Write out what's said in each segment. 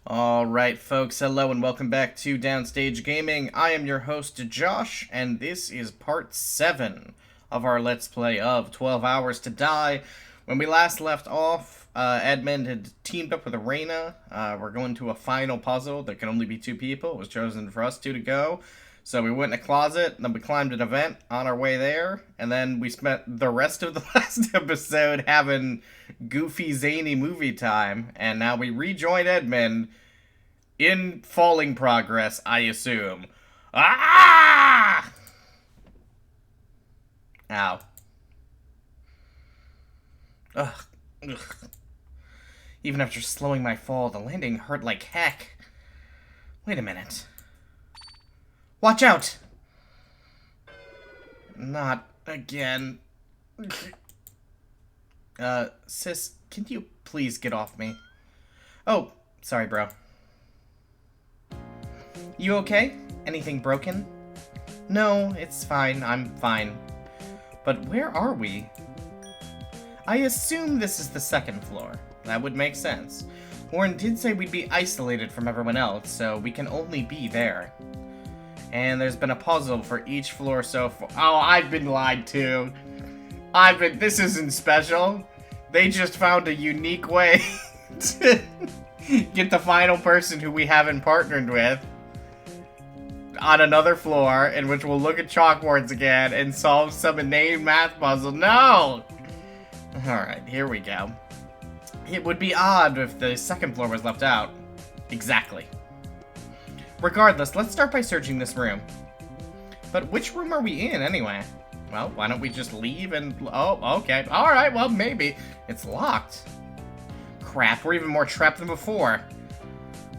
Alright folks, hello and welcome back to Downstage Gaming. I am your host Josh, and this is part 7 of our Let's Play of 12 Hours to Die. When we last left off, Edmund had teamed up with Arena. We're going to a final puzzle that can only be 2 people. It was chosen for us two to go. So we went in a closet, then we climbed an event on our way there, and then we spent the rest of the last episode having goofy, zany movie time, and now we rejoin Edmund in falling progress, I assume. Ah! Ow. Ugh. Ugh. Even after slowing my fall, the landing hurt like heck. Wait a minute. Watch out! Not again. Sis, can you please get off me? Oh, sorry, bro. You okay? Anything broken? No, it's fine. I'm fine. But where are we? I assume this is the second floor. That would make sense. Warren did say we'd be isolated from everyone else, so we can only be there. And there's been a puzzle for each floor so far. Oh, I've been lied to. This isn't special. They just found a unique way to get the final person who we haven't partnered with on another floor, in which we'll look at chalkboards again and solve some inane math puzzle. No! Alright, here we go. It would be odd if the second floor was left out. Exactly. Regardless, let's start by searching this room. But which room are we in, anyway? Well, why don't we just leave and... Oh, okay. Alright, well, maybe. It's locked. Crap, we're even more trapped than before.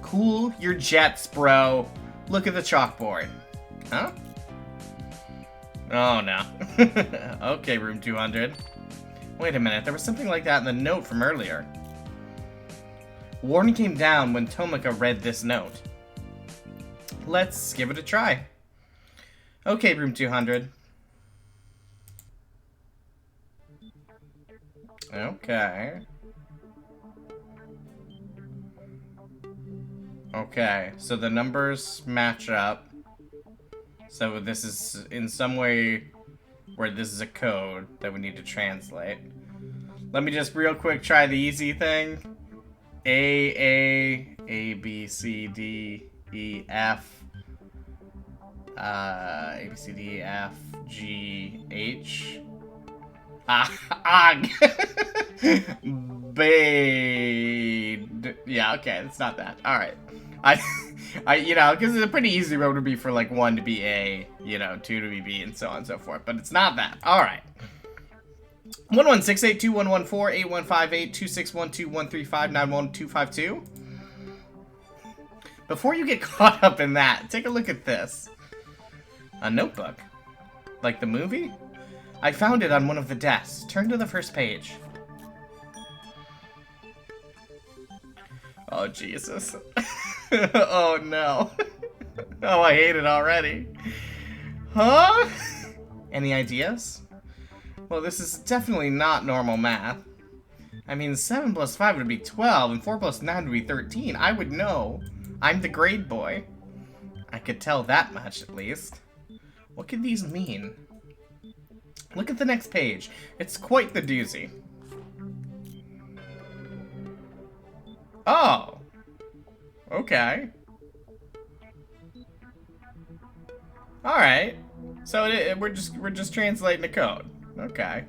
Cool your jets, bro. Look at the chalkboard. Huh? Oh, no. Okay, room 200. Wait a minute, there was something like that in the note from earlier. Warren came down when Tomika read this note. Let's give it a try. Okay, room 200. Okay. Okay, so the numbers match up. So this is in some way where this is a code that we need to translate. Let me just real quick try the easy thing. A, B, C, D, E, F. A, B, C, D, E, F, G, H. B. Yeah, okay, it's not that. Alright. You know, because it's a pretty easy road to be for, like, 1 to be A, you know, 2 to be B, and so on and so forth. But it's not that. Alright. 1168-2114-8158-2612-135-91252. Before you get caught up in that, take a look at this. A notebook. Like the movie? I found it on one of the desks. Turn to the first page. Oh, Jesus. Oh, no. Oh, I hate it already. Huh? Any ideas? Well, this is definitely not normal math. I mean, 7 plus 5 would be 12, and 4 plus 9 would be 13. I would know. I'm the grade boy. I could tell that much, at least. What could these mean? Look at the next page. It's quite the doozy. Oh. Okay. Alright. So we're just translating the code. Okay.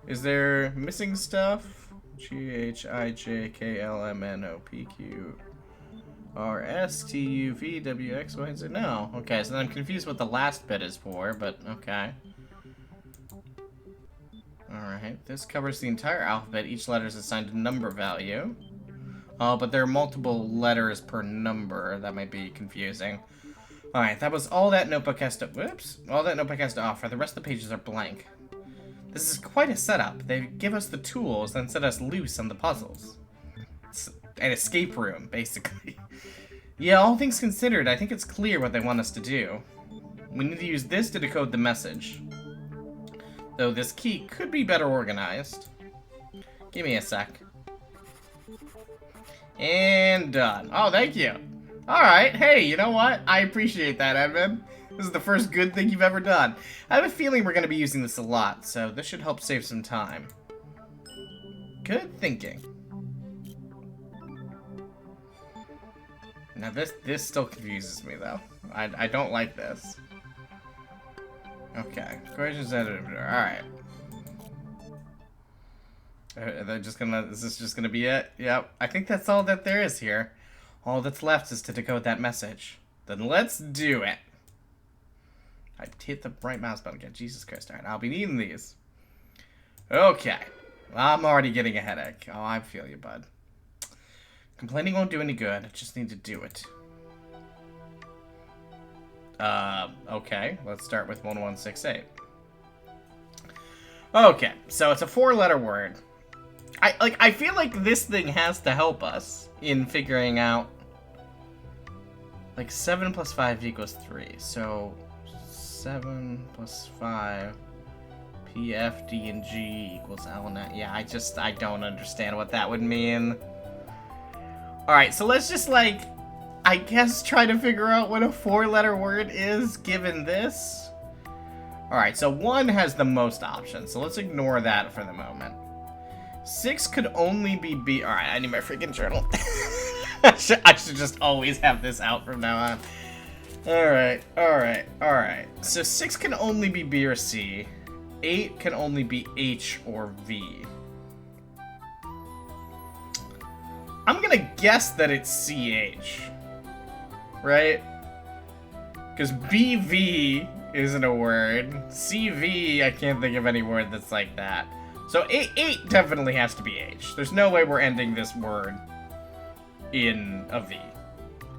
Is there missing stuff? GHIJKLMNOPQRSTUVWXYZ. No. Okay, so then I'm confused what the last bit is for, but okay. Alright, this covers the entire alphabet. Each letter is assigned a number value. Oh, but there are multiple letters per number. That might be confusing. Alright, that was all that notebook has to... Whoops. All that notebook has to offer. The rest of the pages are blank. This is quite a setup. They give us the tools, then set us loose on the puzzles. It's an escape room, basically. Yeah, all things considered, I think it's clear what they want us to do. We need to use this to decode the message. Though this key could be better organized. Give me a sec. And And done. Oh, thank you. Alright, hey, you know what? I appreciate that, Edmund. This is the first good thing you've ever done. I have a feeling we're going to be using this a lot, so this should help save some time. Good thinking. Now this still confuses me though. I don't like this. Okay, equations editor. All right. They're just gonna. Is this just gonna be it? Yep. I think that's all that there is here. All that's left is to decode that message. Then let's do it. I hit the right mouse button again. Jesus Christ! All right, I'll be needing these. Okay. I'm already getting a headache. Oh, I feel you, bud. Complaining won't do any good. I just need to do it. Okay. Let's start with 1168. Okay, so it's a 4-letter word. I feel like this thing has to help us in figuring out. Like 7 plus 5 equals 3. So 7 plus 5. P, F, D, and G equals L and N. Yeah, I don't understand what that would mean. Alright, so let's just, like, I guess try to figure out what a 4-letter word is given this. Alright, so 1 has the most options, so let's ignore that for the moment. 6 could only be B. Alright, I need my freaking journal. I should just always have this out from now on. Alright. So 6 can only be B or C. 8 can only be H or V. I'm gonna guess that it's CH. Right? Because BV isn't a word. CV, I can't think of any word that's like that. So 8 definitely has to be H. There's no way we're ending this word in a V.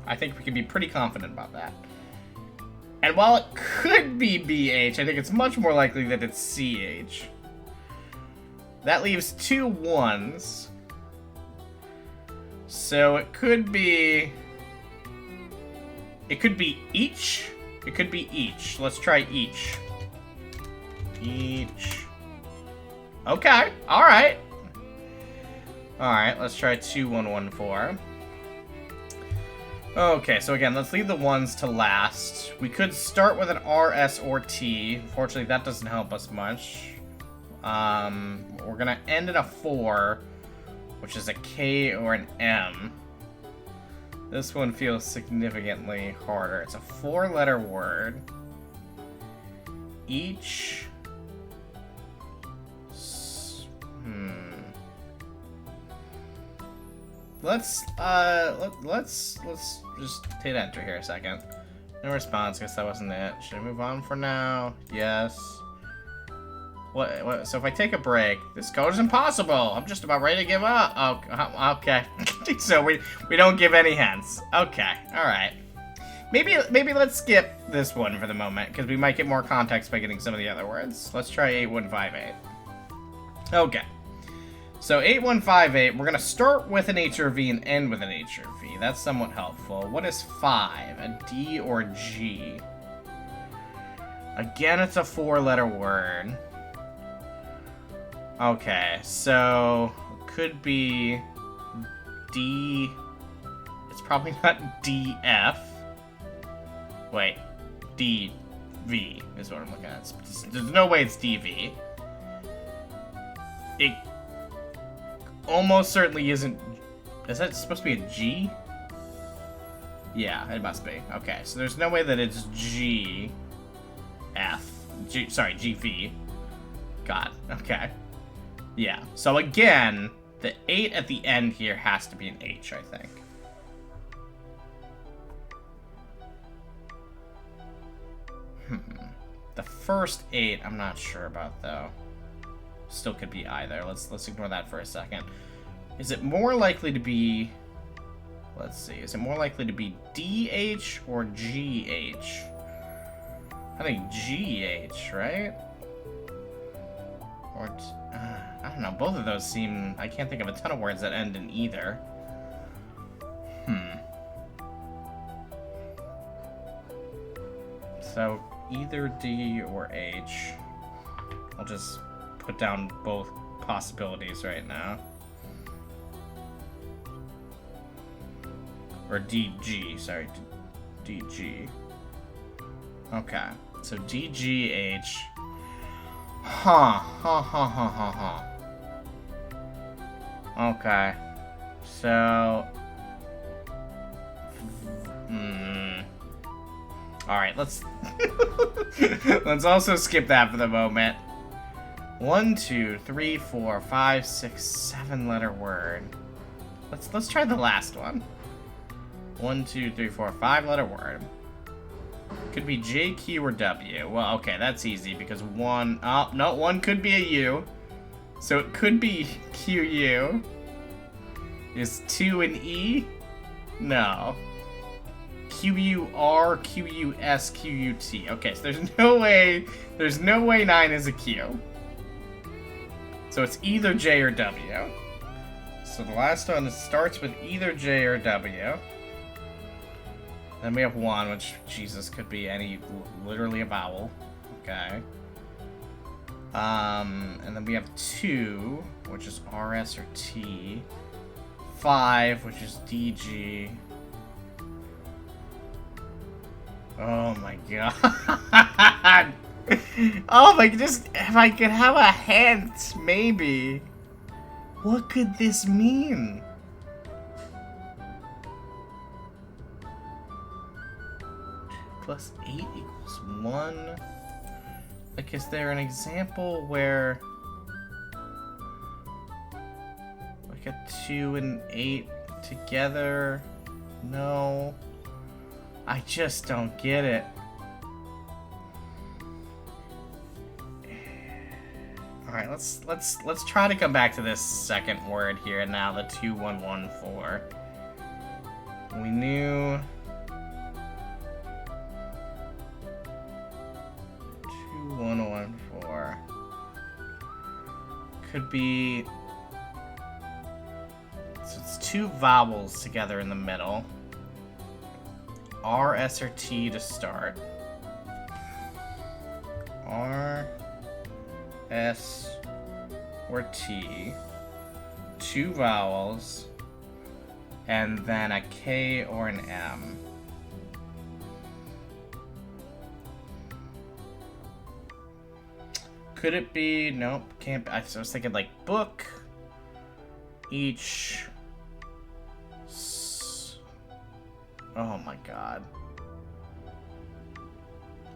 I think we can be pretty confident about that. And while it could be BH, I think it's much more likely that it's CH. That leaves 2 1s. So it could be... It could be each. It could be each. Let's try each. Each. Okay. Alright. Alright, let's try 2114. Okay, so again, let's leave the 1s to last. We could start with an R, S, or T. Unfortunately, that doesn't help us much. We're gonna end in a 4, which is a K or an M. This one feels significantly harder. It's a 4-letter word. Each... Let's just hit enter here a second. No response, guess that wasn't it. Should I move on for now? Yes. What? So if I take a break, this code is impossible. I'm just about ready to give up. Oh, okay. So we don't give any hints. Okay, all right. Maybe let's skip this one for the moment, because we might get more context by getting some of the other words. Let's try 8158. Okay. So 8158, we're going to start with an H or V and end with an H or V. That's somewhat helpful. What is 5? A D or G? Again, it's a 4-letter word. Okay, so it could be D. It's probably not DF. Wait, DV is what I'm looking at. There's no way it's DV. It almost certainly isn't. Is that supposed to be a G? Yeah, it must be. Okay, so there's no way that it's GF. Sorry, GV. God, okay. Yeah, so again, the 8 at the end here has to be an H, I think. The first 8, I'm not sure about, though. Still could be either. Let's ignore that for a second. Is it more likely to be... Let's see. Is it more likely to be DH or GH? I think GH, right? Or... I don't know. Both of those seem... I can't think of a ton of words that end in either. So, either D or H. I'll just put down both possibilities right now. Or DG, sorry. DG. Okay. So DGH. Huh. Okay. So... Alright, let's... let's also skip that for the moment. 1, 2, 3, 4, 5, 6, 7 letter word. Let's try the last one. 1, 2, 3, 4, 5 letter word. Could be J, Q, or W. Well, okay, that's easy because one... Oh, no, one could be a U. So it could be QU. Is 2 an E? No. QUR, QUS, QUT. Okay, so there's no way 9 is a Q. So it's either J or W. So the last one starts with either J or W. Then we have 1, which, Jesus, could be literally a vowel. Okay. And then we have 2, which is RS or T. 5, which is DG. Oh my god. Oh my, just, if I could have a hint, maybe. What could this mean? Plus 8 equals 1. Like, is there an example where... like a 2 and 8 together? No. I just don't get it. Alright, let's try to come back to this second word here now, the 2114. We knew 2114 could be, so it's 2 vowels together in the middle. R, S, or T to start. R, S, or T. 2 vowels. And then a K or an M. Could it be? Nope, can't be. I was thinking like book. Each. Oh my god.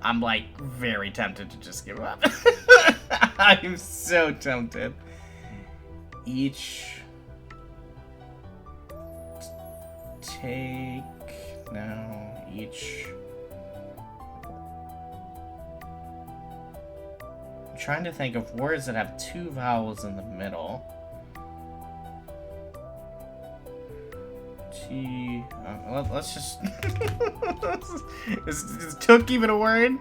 I'm like very tempted to just give up. I'm so tempted. Each. Take. No. Each. I'm trying to think of words that have 2 vowels in the middle. T. Let's just. Is took even a word?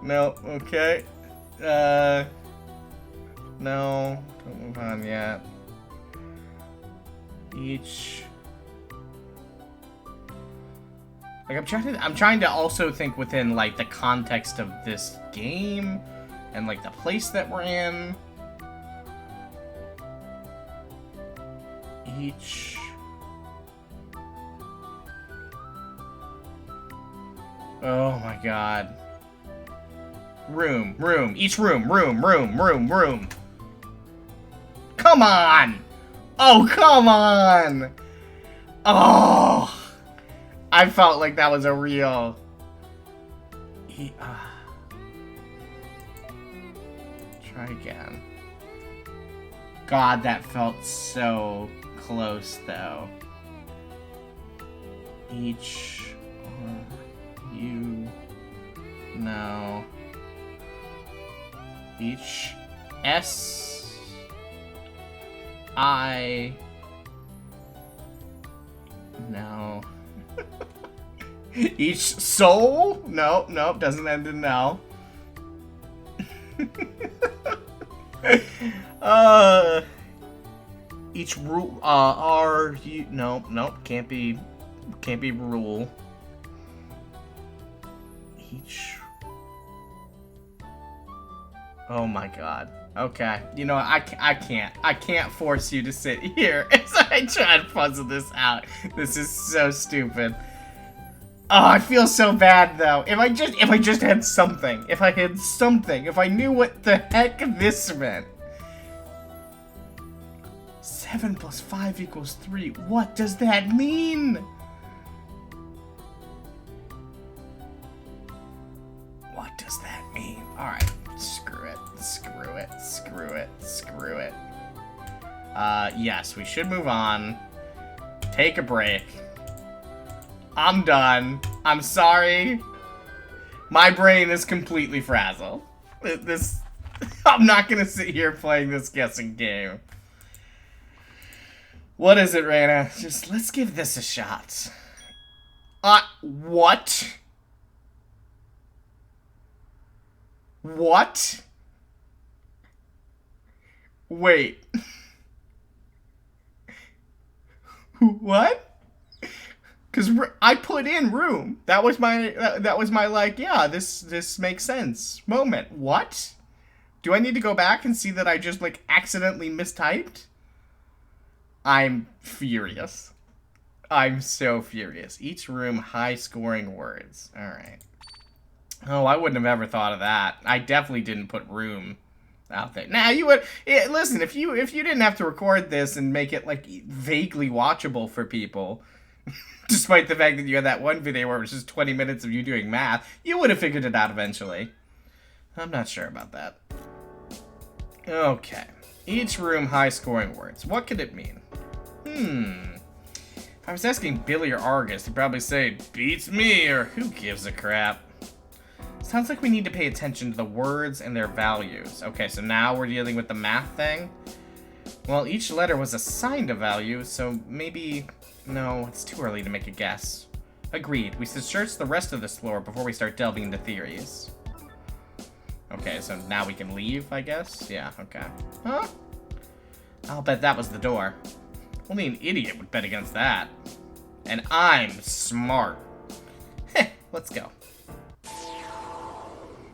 No. Okay. No. Don't move on yet. Each. Like I'm trying to also think within like the context of this game and like the place that we're in. Each. Oh my god. Room. Each room. Come on! Oh, come on! Oh! I felt like that was a real... Try again. God, that felt so close, though. Each... You... No. Each... S... I... No. Each soul? No, doesn't end in no. Each rule, are you? Nope, can't be rule. Oh my god. Okay. You know, I can't force you to sit here as I try to puzzle this out. This is so stupid. Oh, I feel so bad though. If I just had something. If I had something. If I knew what the heck this meant. 7 plus 5 equals 3. What does that mean? What does that mean? Alright. Screw it. Screw it. Screw it. Screw it. Yes, we should move on. Take a break. I'm done. I'm sorry. My brain is completely frazzled. I'm not gonna sit here playing this guessing game. What is it, Raina? Just let's give this a shot. What? What? Wait. What? Because I put in room. That was my like, yeah, this makes sense moment. What? Do I need to go back and see that I just like accidentally mistyped? I'm furious. I'm so furious. Each room high scoring words. All right. Oh, I wouldn't have ever thought of that. I definitely didn't put room out there. Now you would listen, if you didn't have to record this and make it like vaguely watchable for people. Despite the fact that you had that one video where it was just 20 minutes of you doing math, you would have figured it out eventually. I'm not sure about that. Okay. Each room, high-scoring words. What could it mean? If I was asking Billy or Argus, they'd probably say, beats me, or who gives a crap. Sounds like we need to pay attention to the words and their values. Okay, so now we're dealing with the math thing. Well, each letter was assigned a value, so maybe... No, it's too early to make a guess. Agreed. We should search the rest of this floor before we start delving into theories. Okay, so now we can leave, I guess? Yeah, okay. Huh? I'll bet that was the door. Only an idiot would bet against that. And I'm smart. Heh, let's go.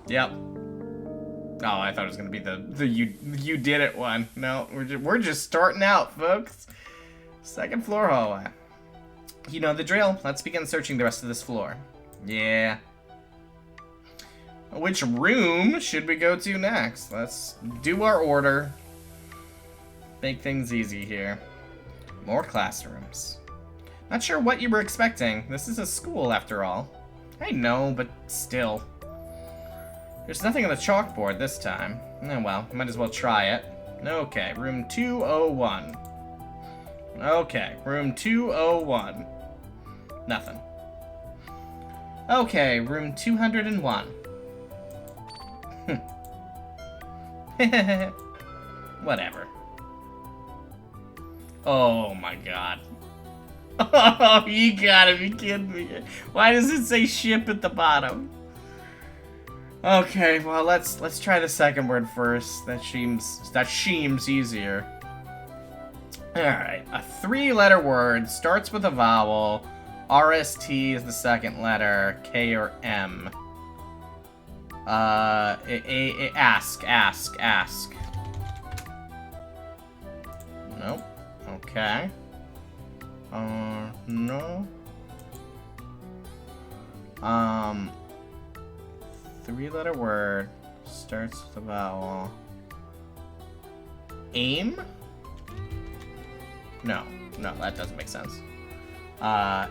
Yep. Oh, I thought it was gonna be the you did it one. No, we're just starting out, folks. Second floor hallway. You know the drill. Let's begin searching the rest of this floor. Yeah. Which room should we go to next? Let's do our order. Make things easy here. More classrooms. Not sure what you were expecting. This is a school, after all. I know, but still. There's nothing on the chalkboard this time. Oh well, might as well try it. Okay, room 201. Okay, room 201. Nothing. Okay, room 201. Whatever. Oh my god. Oh, you gotta be kidding me. Why does it say ship at the bottom? Okay, well let's try the second word first. That seems easier. Alright, a 3-letter word, starts with a vowel, RST is the second letter, K or M. Ask. Nope. Okay. No. 3-letter word, starts with a vowel. Aim? No, that doesn't make sense. No.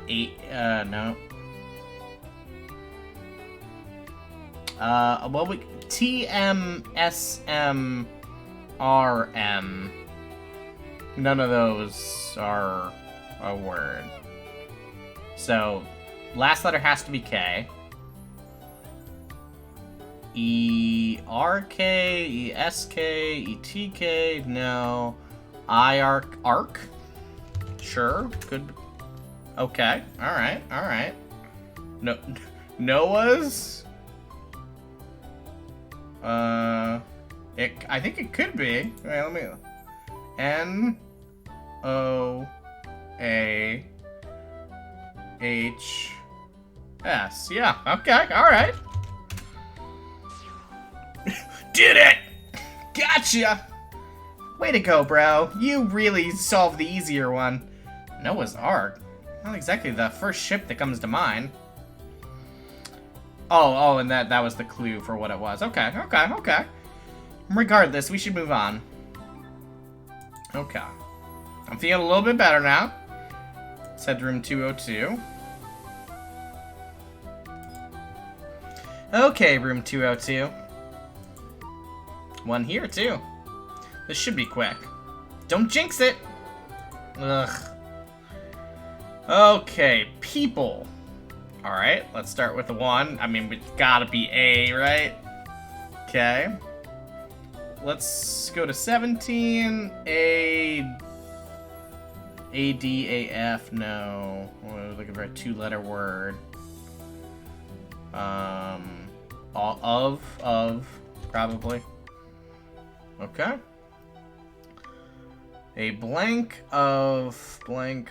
Well, TMSMRM. None of those are a word. So, last letter has to be K. ERK, ESK, ETK, no. Arc? Sure, could. Okay, alright. No, Noah's? I think it could be. Wait, let me. Noahs. Yeah, okay, alright. Did it! Gotcha! Way to go, bro. You really solved the easier one. Noah's Ark? Not exactly the first ship that comes to mind. Oh, and that was the clue for what it was. Okay. Regardless, we should move on. Okay. I'm feeling a little bit better now. Let's head to room 202. Okay, room 202. One here, too. This should be quick. Don't jinx it! Ugh. Okay, people. Alright, let's start with the 1. I mean, it's gotta be A, right? Okay. Let's go to 17. A, D, A, F. No. We're looking for a 2-letter word. Of, probably. Okay. A blank of blank.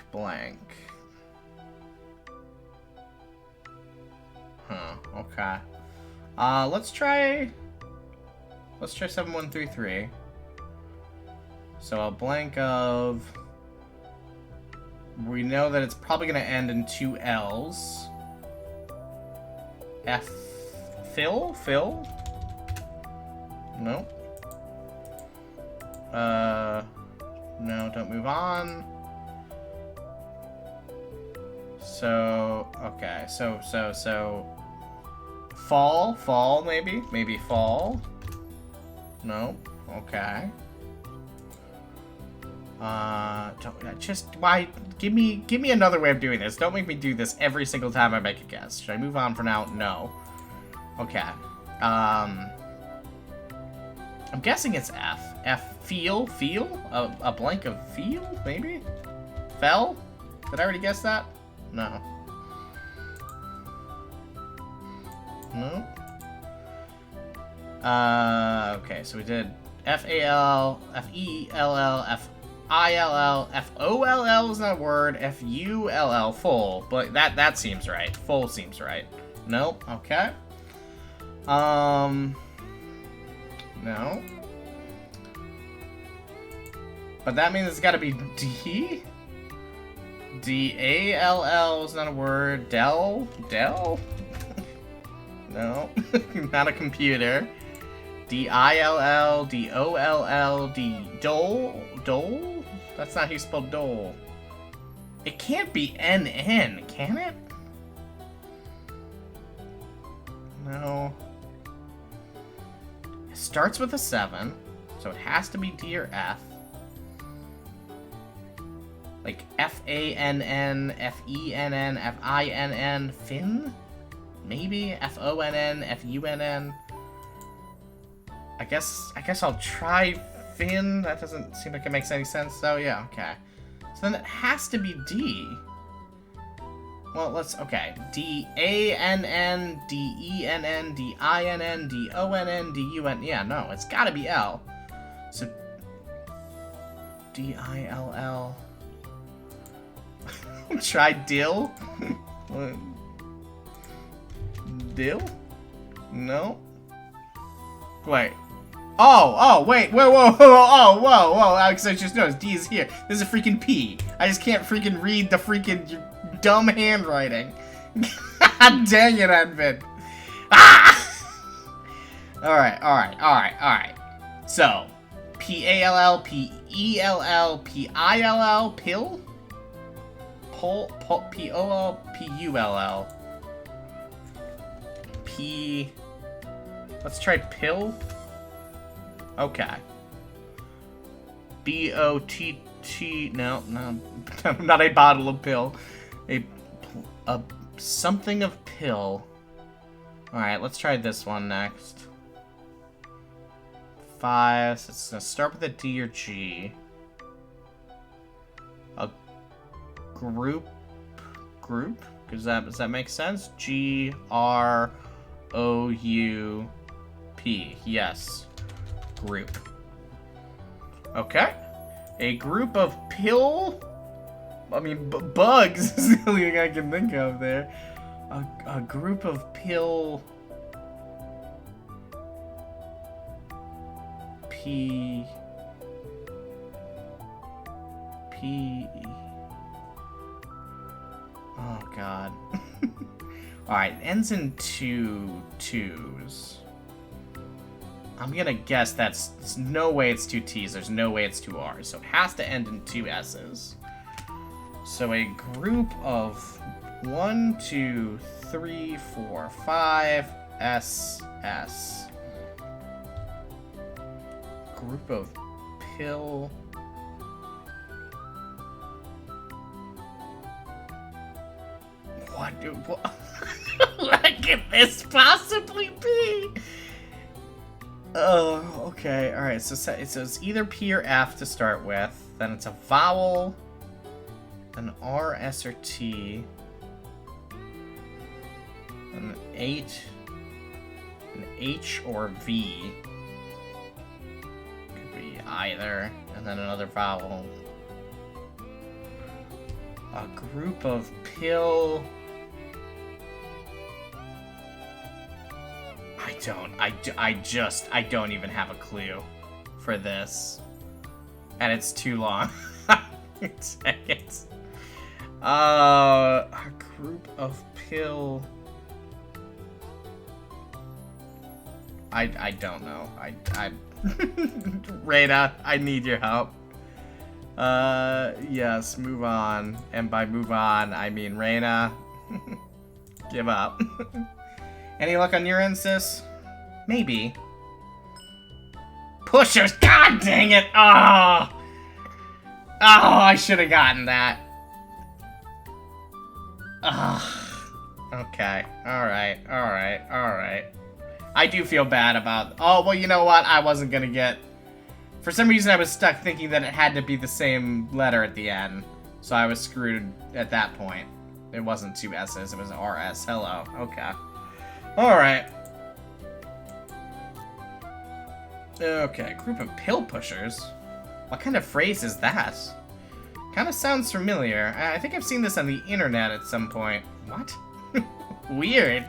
Huh, okay. Let's try 7133. So a blank of... We know that it's probably going to end in 2 L's. Phil? No. No, don't move on. So, okay, so, fall, maybe fall. No, okay. Why, give me another way of doing this. Don't make me do this every single time I make a guess. Should I move on for now? No. Okay. I'm guessing it's F. Feel? A blank of feel, maybe? Fell? Did I already guess that? No. No? Okay, so we did F-A-L, F-E-L-L, F-I-L-L, F-O-L-L is not a word, F-U-L-L, full. But that seems right. Full seems right. Nope, okay. No. But that means it's gotta be D? D-A-L-L is not a word. Dell? No. Not a computer. D-I-L-L, D-O-L-L, Dole? That's not how you spell dole. It can't be N-N, can it? No. It starts with a 7, so it has to be D or F. Like F-A-N-N, F-E-N-N, F-I-N-N, Finn? Maybe? F-O-N-N, F-U-N-N. I guess I'll try Finn. That doesn't seem like it makes any sense, though. Yeah, okay. So then it has to be D. Well, okay. D-A-N-N, D-E-N-N, D-I-N-N, D-O-N-N, D-U-N. Yeah, no, it's gotta be L. So, D-I-L-L. Try Dill? Dill? No? Wait. Oh, wait, whoa, Alex, I just noticed D is here. This is a freaking P. I just can't freaking read the freaking dumb handwriting. God dang it, Edmund. Ah! Alright. So, P-A-L-L, P-E-L-L, P-I-L-L, pill? P-O-L, P-U-L-L. P... Let's try pill. Okay. B-O-T-T... No, not a bottle of pill. A something of pill. Alright, let's try this one next. 5, so it's gonna start with a D or G. A group? Does that make sense? G-R-O-U-P. Yes. Group. Okay. A group of bugs is the only thing I can think of there. A group of P. Oh, God. Alright, ends in 2 2s. I'm gonna guess there's no way it's 2 T's, there's no way it's 2 R's, so it has to end in 2 S's. So a group of 1, 2, 3, 4, 5 S. Group of pill. What could this possibly be? Oh, okay. Alright, so it's either P or F to start with. Then it's a vowel, an R, S, or T, an H or V. Could be either. And then another vowel. A group of pill. I don't even have a clue for this. And it's too long. Seconds. A group of pill. I don't know. Reyna, I need your help. Yes, move on. And by move on, I mean Reyna. Give up. Any luck on your end, sis? Maybe. Pushers! God dang it! Oh! Oh, I should have gotten that. Ugh. Okay. Alright. I do feel bad about... Oh, well, you know what? I wasn't gonna get... For some reason, I was stuck thinking that it had to be the same letter at the end. So I was screwed at that point. It wasn't 2 S's, it was RS. Hello. Okay. Alright. Okay, group of pill pushers? What kind of phrase is that? Kind of sounds familiar. I think I've seen this on the internet at some point. What? Weird.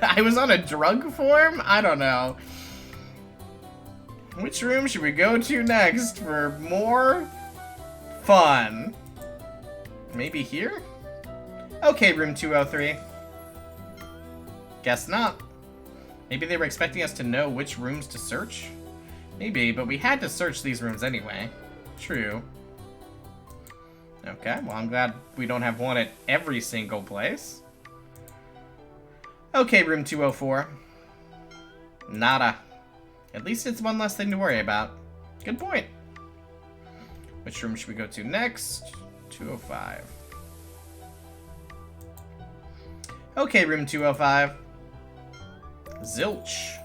I was on a drug form? I don't know. Which room should we go to next for more fun? Maybe here? Okay, room 203. Guess not. Maybe they were expecting us to know which rooms to search? Maybe, but we had to search these rooms anyway. True. Okay, well, I'm glad we don't have one at every single place. Okay, room 204. Nada. At least it's one less thing to worry about. Good point. Which room should we go to next? 205. Okay, room 205. Zilch.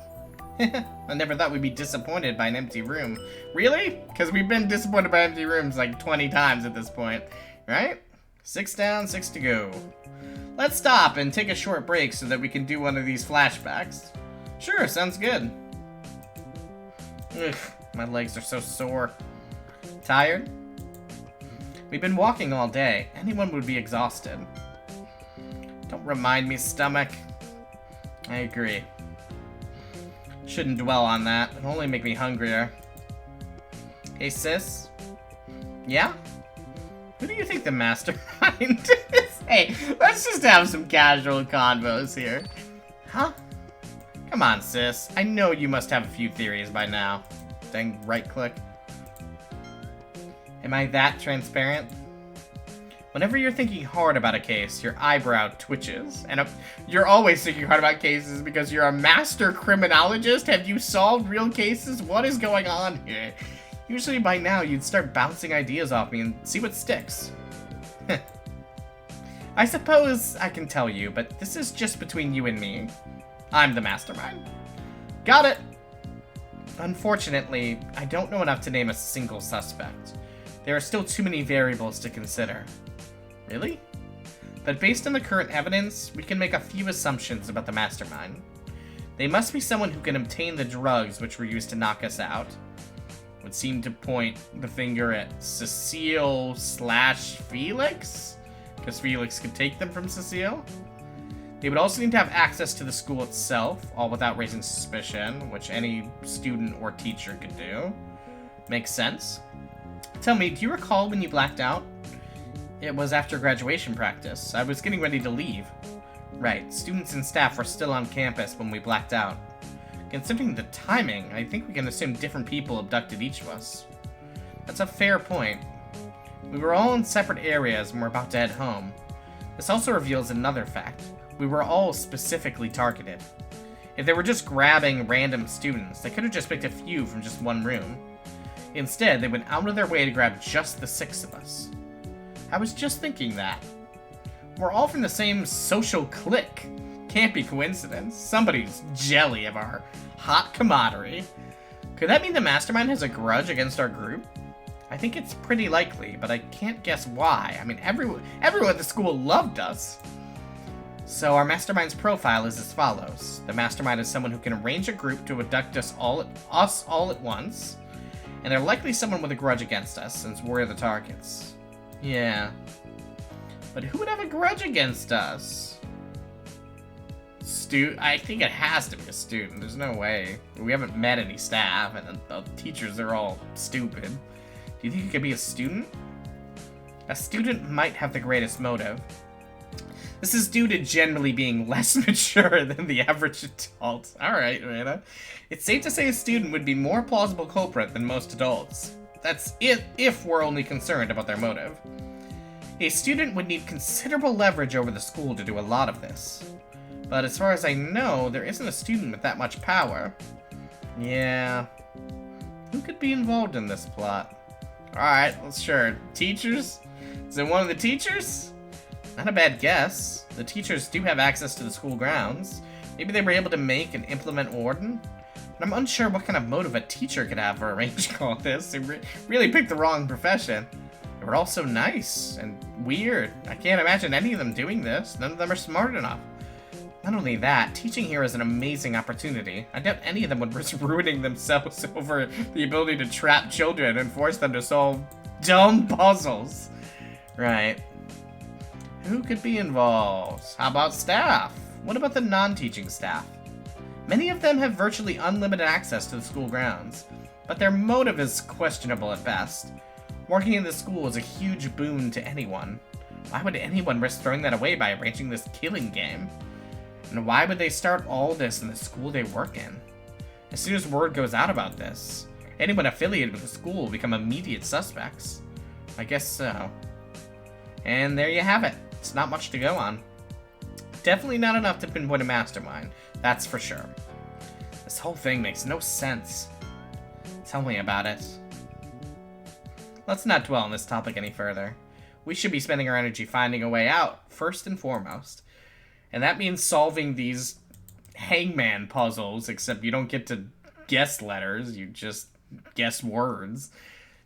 I never thought we'd be disappointed by an empty room. Really? Because we've been disappointed by empty rooms like 20 times at this point. Right? 6 down, 6 to go. Let's stop and take a short break so that we can do one of these flashbacks. Sure, sounds good. Ugh, my legs are so sore. Tired? We've been walking all day. Anyone would be exhausted. Don't remind me, stomach. I agree. Shouldn't dwell on that. It'll only make me hungrier. Hey, sis? Yeah? Who do you think the mastermind is? Hey, let's just have some casual convos here. Huh? Come on, sis. I know you must have a few theories by now. Dang right-click. Am I that transparent? Whenever you're thinking hard about a case, your eyebrow twitches. And you're always thinking hard about cases because you're a master criminologist? Have you solved real cases? What is going on here? Usually by now, you'd start bouncing ideas off me and see what sticks. I suppose I can tell you, but this is just between you and me. I'm the mastermind. Got it! Unfortunately, I don't know enough to name a single suspect. There are still too many variables to consider. Really? But based on the current evidence, we can make a few assumptions about the mastermind. They must be someone who can obtain the drugs which were used to knock us out. Would seem to point the finger at Cecile / Felix? Because Felix could take them from Cecile. They would also need to have access to the school itself, all without raising suspicion, which any student or teacher could do. Makes sense. Tell me, do you recall when you blacked out? It was after graduation practice. I was getting ready to leave. Right, students and staff were still on campus when we blacked out. Considering the timing, I think we can assume different people abducted each of us. That's a fair point. We were all in separate areas and were about to head home. This also reveals another fact. We were all specifically targeted. If they were just grabbing random students, they could have just picked a few from just one room. Instead, they went out of their way to grab just the 6 of us. I was just thinking that. We're all from the same social clique. Can't be coincidence. Somebody's jelly of our hot camaraderie. Could that mean the Mastermind has a grudge against our group? I think it's pretty likely, but I can't guess why. I mean, everyone at the school loved us. So our Mastermind's profile is as follows. The Mastermind is someone who can arrange a group to abduct us all at once, and they're likely someone with a grudge against us, since we're the targets. Yeah. But who would have a grudge against us? I think it has to be a student. There's no way. We haven't met any staff, and the teachers are all stupid. Do you think it could be a student? A student might have the greatest motive. This is due to generally being less mature than the average adult. Alright, Rana. It's safe to say a student would be more plausible culprit than most adults. That's if we're only concerned about their motive. A student would need considerable leverage over the school to do a lot of this. But as far as I know, there isn't a student with that much power. Yeah. Who could be involved in this plot? Alright, well, sure. Teachers? Is it one of the teachers? Not a bad guess. The teachers do have access to the school grounds. Maybe they were able to make and implement Warden? But I'm unsure what kind of motive a teacher could have for arranging all this. They really picked the wrong profession. They were all so nice and weird. I can't imagine any of them doing this. None of them are smart enough. Not only that, teaching here is an amazing opportunity. I doubt any of them would risk ruining themselves over the ability to trap children and force them to solve dumb puzzles. Right. Who could be involved? How about staff? What about the non-teaching staff? Many of them have virtually unlimited access to the school grounds, but their motive is questionable at best. Working in the school is a huge boon to anyone. Why would anyone risk throwing that away by arranging this killing game? And why would they start all this in the school they work in? As soon as word goes out about this, anyone affiliated with the school will become immediate suspects. I guess so. And there you have it. It's not much to go on. Definitely not enough to pinpoint a mastermind, that's for sure. This whole thing makes no sense. Tell me about it. Let's not dwell on this topic any further. We should be spending our energy finding a way out, first and foremost. And that means solving these hangman puzzles, except you don't get to guess letters, you just guess words.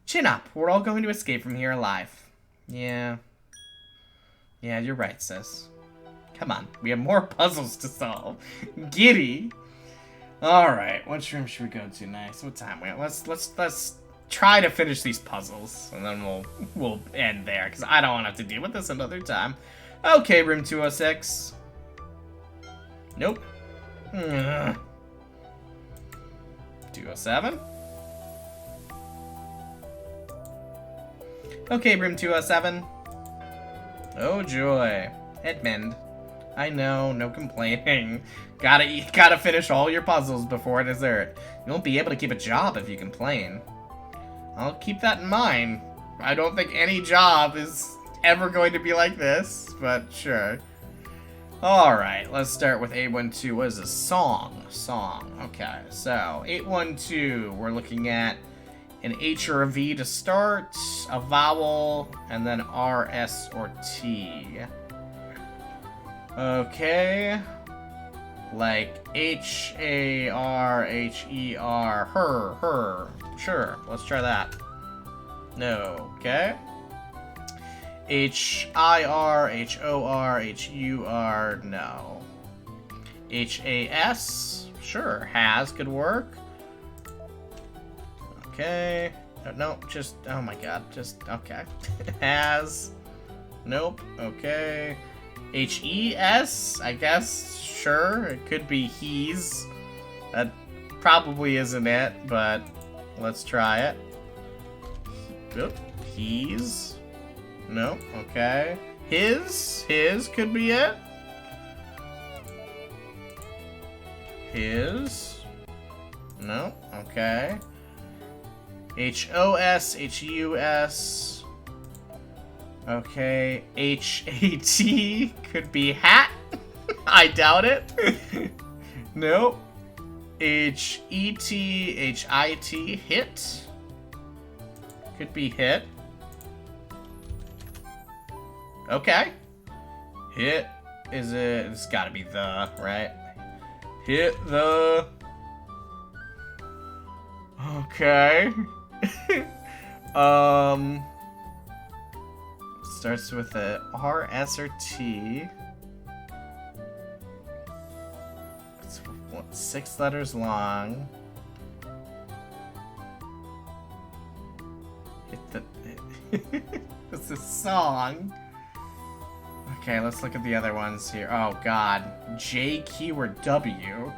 Chin up, we're all going to escape from here alive. Yeah, you're right, sis. Come on, we have more puzzles to solve. Giddy. Alright, which room should we go to next? What time? Wait, let's try to finish these puzzles, and then we'll end there, because I don't want to have to deal with this another time. Okay, room 206. Nope. 207. Okay, room 207. Oh joy. Edmund. I know, no complaining. Gotta finish all your puzzles before dessert. You won't be able to keep a job if you complain. I'll keep that in mind. I don't think any job is ever going to be like this, but sure. Alright, let's start with 812. What is this? Song. Okay, so 812, we're looking at an H or a V to start, a vowel, and then R, S, or T. Okay. Like H-A-R-H-E-R, her. Sure, let's try that. No, okay. H-I-R, H-O-R, H-U-R, no. H-A-S, sure, has could work. Okay. No, just, oh my god, just, okay. Has. Nope, okay. H-E-S, I guess. Sure, it could be he's. That probably isn't it, but let's try it. Oop, he's. No, okay. His could be it. His. No, okay. H-O-S, H-U-S. Okay, H-A-T could be hat. I doubt it. Nope. H-E-T, H-I-T, hit. Could be hit. Okay. Hit. Is it? It's gotta be the, right? Hit the. Okay. Starts with a R, S, or T. It's 6 letters long. Hit the. It's a song. Okay, let's look at the other ones here. Oh god. J, keyword W.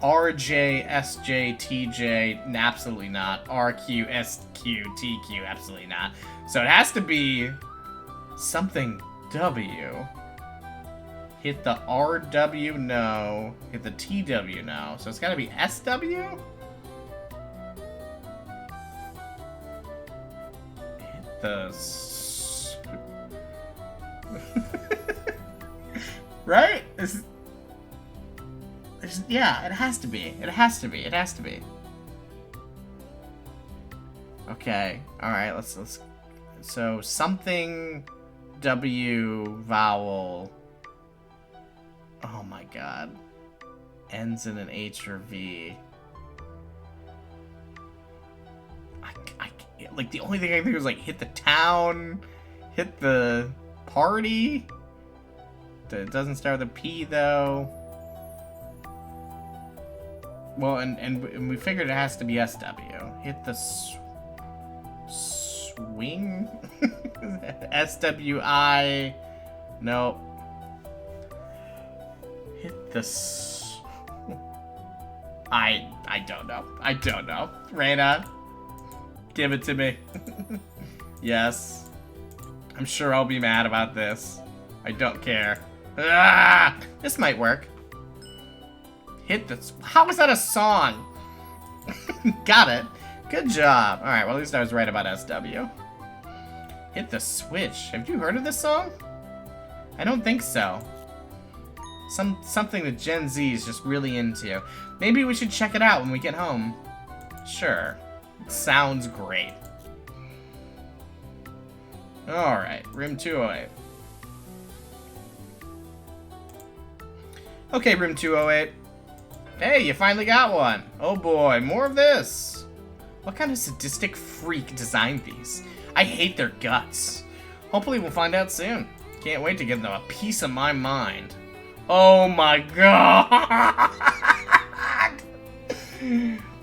R, J, S, J, T, J. Absolutely not. R, Q, S, Q, T, Q. Absolutely not. So it has to be something W. Hit the R, W, no. Hit the T, W, no. So it's gotta be S, W? Hit the... Right? Yeah, it has to be. It has to be. It has to be. Okay. Alright, let's... So, something... W... Vowel... Oh my god. Ends in an H or V. Like, the only thing I think was, like, hit the town... Hit the... Party? It doesn't start with a P, though. Well, and we figured it has to be SW. Hit the swing? SWI. Nope. Hit the I don't know. I don't know. Reina, give it to me. Yes. I'm sure I'll be mad about this. I don't care. Ah! This might work. Hit this. How is that a song? Got it. Good job. Alright, well at least I was right about SW. Hit the switch. Have you heard of this song? I don't think so. Something that Gen Z is just really into. Maybe we should check it out when we get home. Sure. It sounds great. Alright, room 208. Okay, room 208. Hey, you finally got one. Oh boy, more of this. What kind of sadistic freak designed these? I hate their guts. Hopefully we'll find out soon. Can't wait to give them a piece of my mind. Oh my god!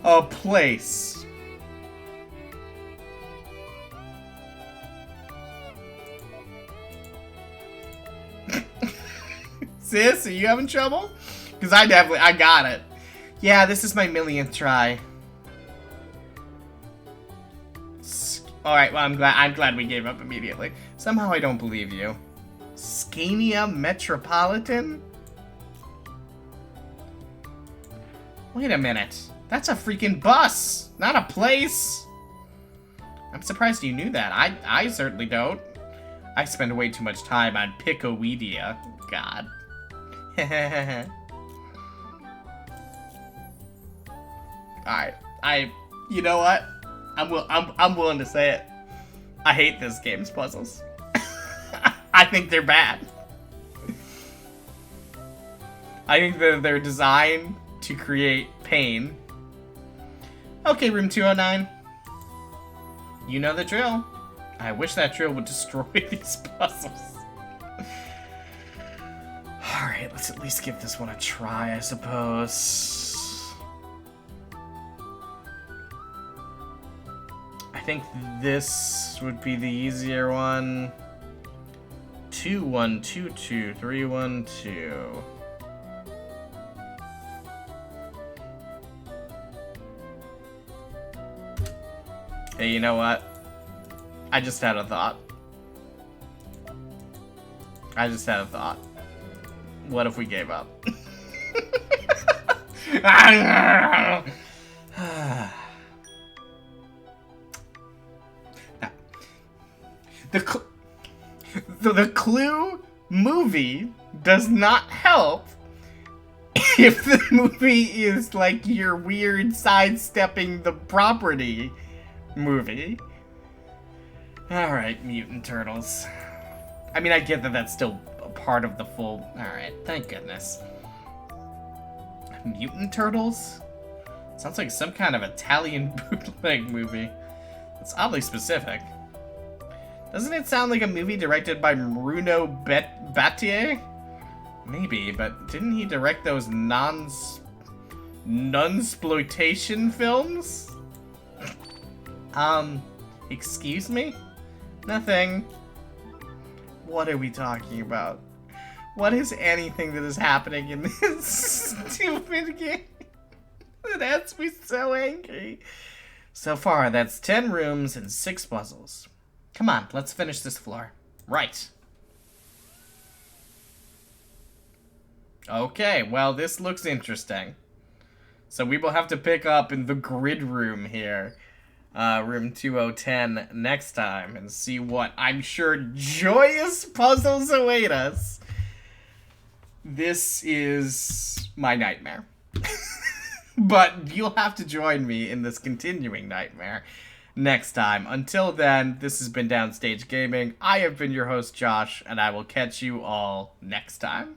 A place. Sis, are you having trouble? Because I got it. Yeah, this is my millionth try. Alright, well, I'm glad we gave up immediately. Somehow I don't believe you. Scania Metropolitan? Wait a minute. That's a freaking bus, not a place. I'm surprised you knew that. I certainly don't. I spend way too much time on Picowedia. God. Alright, you know what? I'm willing to say it. I hate this game's puzzles. I think they're bad. I think that they're designed to create pain. Okay, room 209. You know the drill. I wish that drill would destroy these puzzles. Alright, let's at least give this one a try, I suppose. I think this would be the easier one. 2122312. Hey, you know what? I just had a thought. What if we gave up? The Clue movie does not help if the movie is like your weird sidestepping the property movie. Alright, Mutant Turtles. I mean, I get that that's still a part of the full... Alright, thank goodness. Mutant Turtles? Sounds like some kind of Italian bootleg movie. It's oddly specific. Doesn't it sound like a movie directed by Bruno Battier? Maybe, but didn't he direct those nunsploitation films? Excuse me? Nothing. What are we talking about? What is anything that is happening in this stupid game that has me so angry? So far, that's 10 rooms and 6 puzzles. Come on, let's finish this floor. Right. Okay, well, this looks interesting. So we will have to pick up in the grid room here. Room 2010 next time and see what I'm sure joyous puzzles await us. This is my nightmare. But you'll have to join me in this continuing nightmare next time. Until then, this has been Downstage Gaming. I have been your host, Josh, and I will catch you all next time.